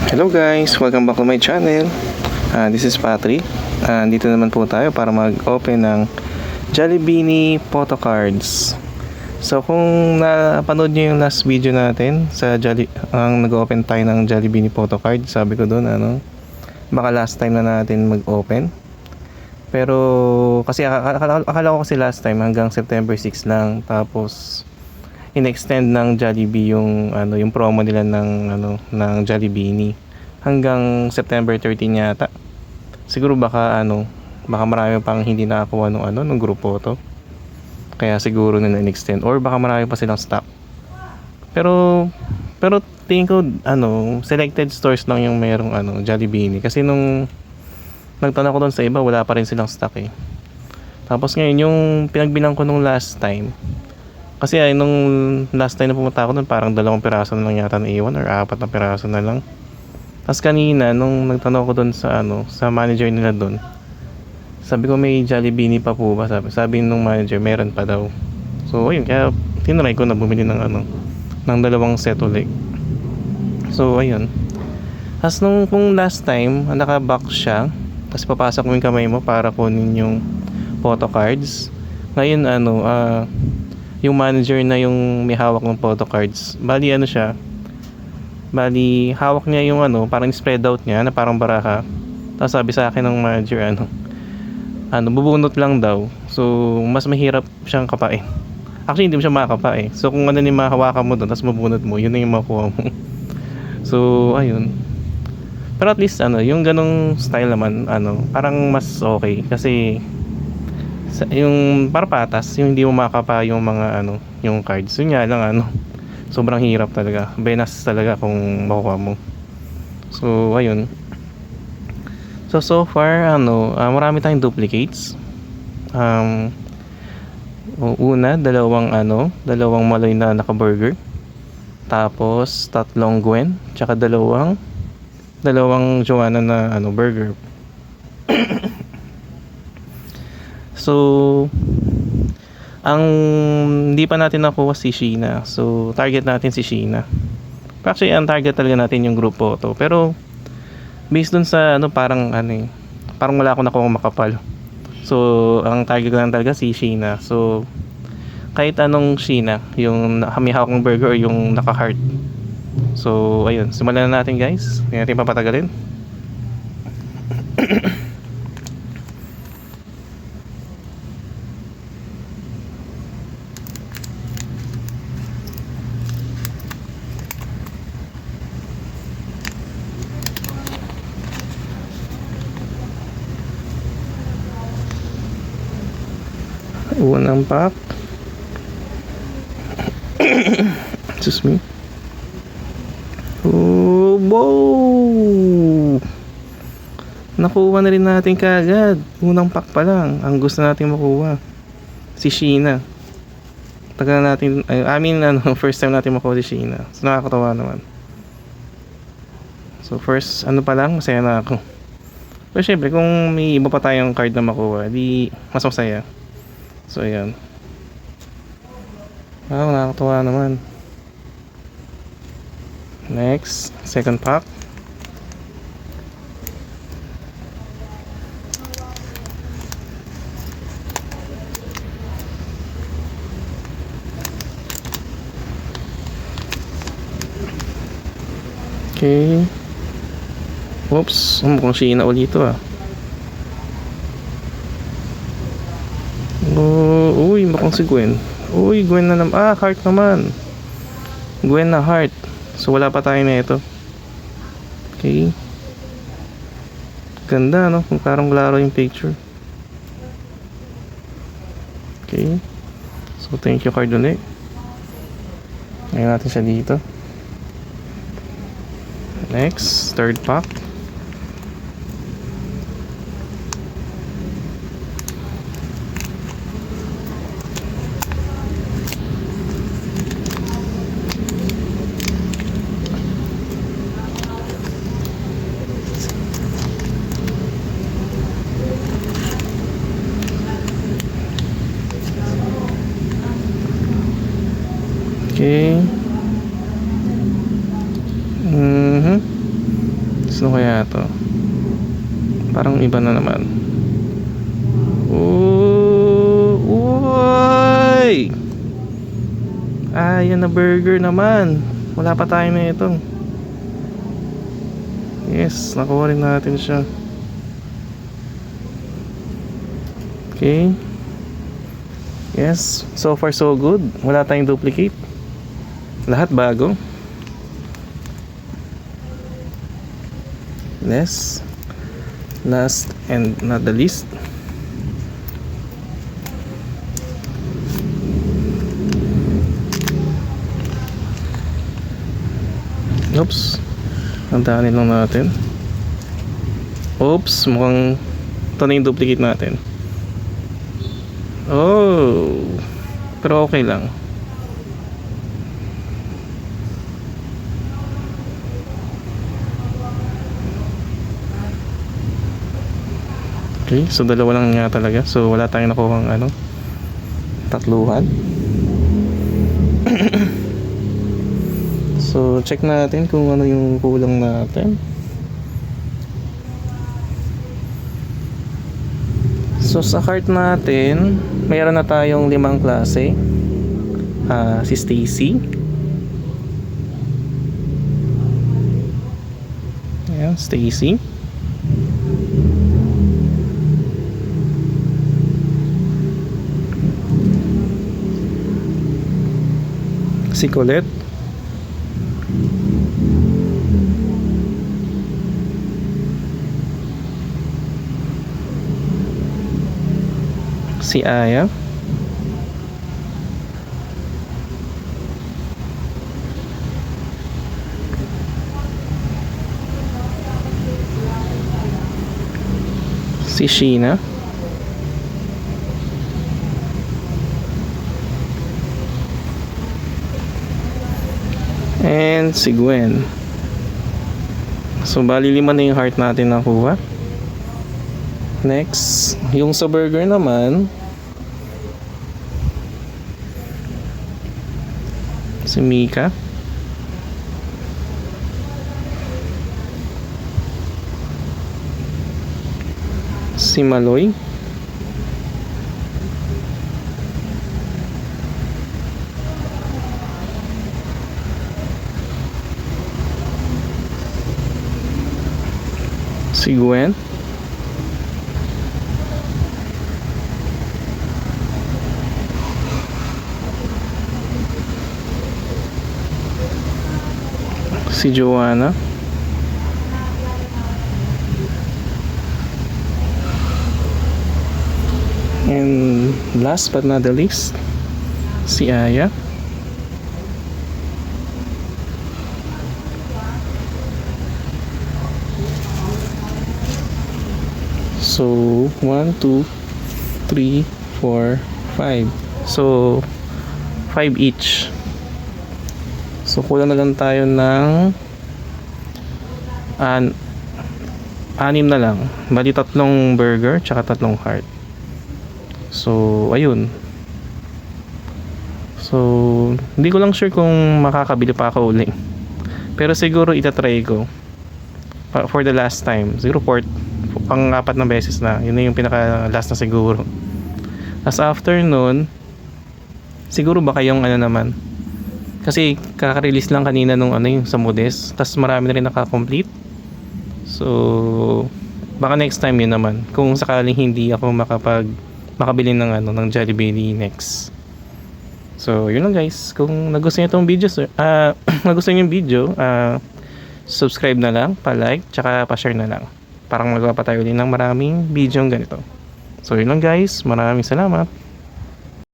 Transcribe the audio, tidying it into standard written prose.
Hello guys, welcome back to my channel. This is Patrick. Dito naman po tayo para mag-open ng Jollibee photo cards. So kung napanood nyo yung last video natin sa nag-open tayo ng Jollibee photo card, sabi ko doon baka last time na natin mag-open. Pero kasi akala ko kasi last time hanggang September 6 lang, tapos in-extend ng Jollibee yung promo nila ng Jollibee hanggang September 13 yata. Siguro baka marami pang hindi nakakuha nung grupo to. Kaya siguro na in-extend, or baka marami pa silang stock. Pero tingin ko selected stores lang yung merong Jollibee, kasi nung nagtanong ko doon sa iba, wala pa rin silang stock eh. Tapos ngayon yung pinagbilang ko nung last time, kasi nung last time na pumunta ako doon, parang 2 piraso na lang yata na iwan, or 4 na piraso na lang. Tapos kanina nung nagtanong ko doon sa manager nila doon, sabi ko, may Jollibee pa po ba? Sabi nung manager, meron pa daw. So ayun, kaya tinry ko na bumili ng 2 set ulit. So ayun. Tapos kung last time naka-box siya, tapos papasok mo yung kamay mo para kunin yung photo cards. Ngayon yung manager na yung may hawak ng photo cards, bali hawak niya yung parang spread out niya na parang baraka. Tapos sabi sa akin ng manager bubunot lang daw, so mas mahirap siyang kapain. Actually hindi mo siya makakapain, so kung yung mahawakan mo doon tapos mabunot mo, yun na yung makuha mo. So ayun, pero at least yung ganong style naman parang mas okay, kasi yung para patas, yung hindi mo makapa yung mga yung cards. Yun nga lang sobrang hirap talaga, benas talaga kung makuha mo. So ayun. So far marami tayong duplicates. Una, dalawang Maloy na naka-burger. Tapos 3 Gwen, tsaka dalawang Joanna na burger. So ang hindi pa natin nakuha si Sheena, so target natin si Sheena. Actually ang target talaga natin yung grupo to, pero based dun sa parang wala akong nakuha makapal. So ang target ko lang talaga si Sheena. So kahit anong Sheena, yung may hawak ng burger or yung naka-heart. So ayun, simulan na natin guys, hindi natin papatagalin. Unang pack. Excuse me. Oh, wow! Nakuha na rin natin kaagad. Unang pack pa lang ang gusto natin makuha, si Sheena. Tagal natin, first time natin makuha si Sheena. So nakakatawa naman. So first pa lang, masaya na ako. Pero syempre kung may iba pa tayong card na makuha, di mas masaya. So ayan. Wow, nakakatawa naman. Next, second pack. Okay. Oops, mukhang Sheena ulit ito Uy, mukhang si Gwen. Uy, Gwen na naman. Heart naman. Gwen na heart. So wala pa tayo na ito. Okay. Ganda kung parang klaro yung picture. Okay. So thank you card ulit. Ngayon natin siya dito. Next, third pack. Okay. Sino kaya to? Parang iba na naman. Oh, uy! Yan na burger naman. Wala pa tayo na ito. Yes, nakuha rin natin siya. Okay. Yes, so far so good. Wala tayong duplicate. Lahat bago. Last and not the least, oops, nandahanin lang natin. Oops, mukhang ito na yung duplicate natin. Oh, pero okay lang. Okay, so dalawa lang nga talaga. So wala tayong nakuhang tatluhan. So check natin kung ano yung kulang natin. So sa cart natin, mayroon na tayong 5 klase. Si Stacy. Ayan, Stacy. Si Colette. Si Aya. Si Sheena. And si Gwen. So bali 5 na yung heart natin nakuha. Next, yung sa burger naman, si Mika. Si Maloy. Si Gwen. Si Joanna. And last but not the least, si Aya. So 1, 2, 3, 4, 5. So 5 each. So kulang na lang tayo ng 6 na lang. Bali 3 burger tsaka 3 heart. So ayun. So hindi ko lang sure kung makakabili pa ako uling. Pero siguro itatry ko for the last time. Siguro pang-4 na beses na. Yun na yung pinaka last na siguro. As after nun, siguro baka yung naman. Kasi kaka-release lang kanina nung yung sa Modest. Tapos marami na rin naka-complete. So baka next time yun naman. Kung sakaling hindi ako makabili ng ng Jollibee next. So yun lang guys. Kung nagustuhan niyo itong video, nagustuhan niyo yung video, subscribe na lang, pa-like, tsaka pa-share na lang. Parang magawa pa tayo din ng maraming video ganito. So yun lang guys. Maraming salamat.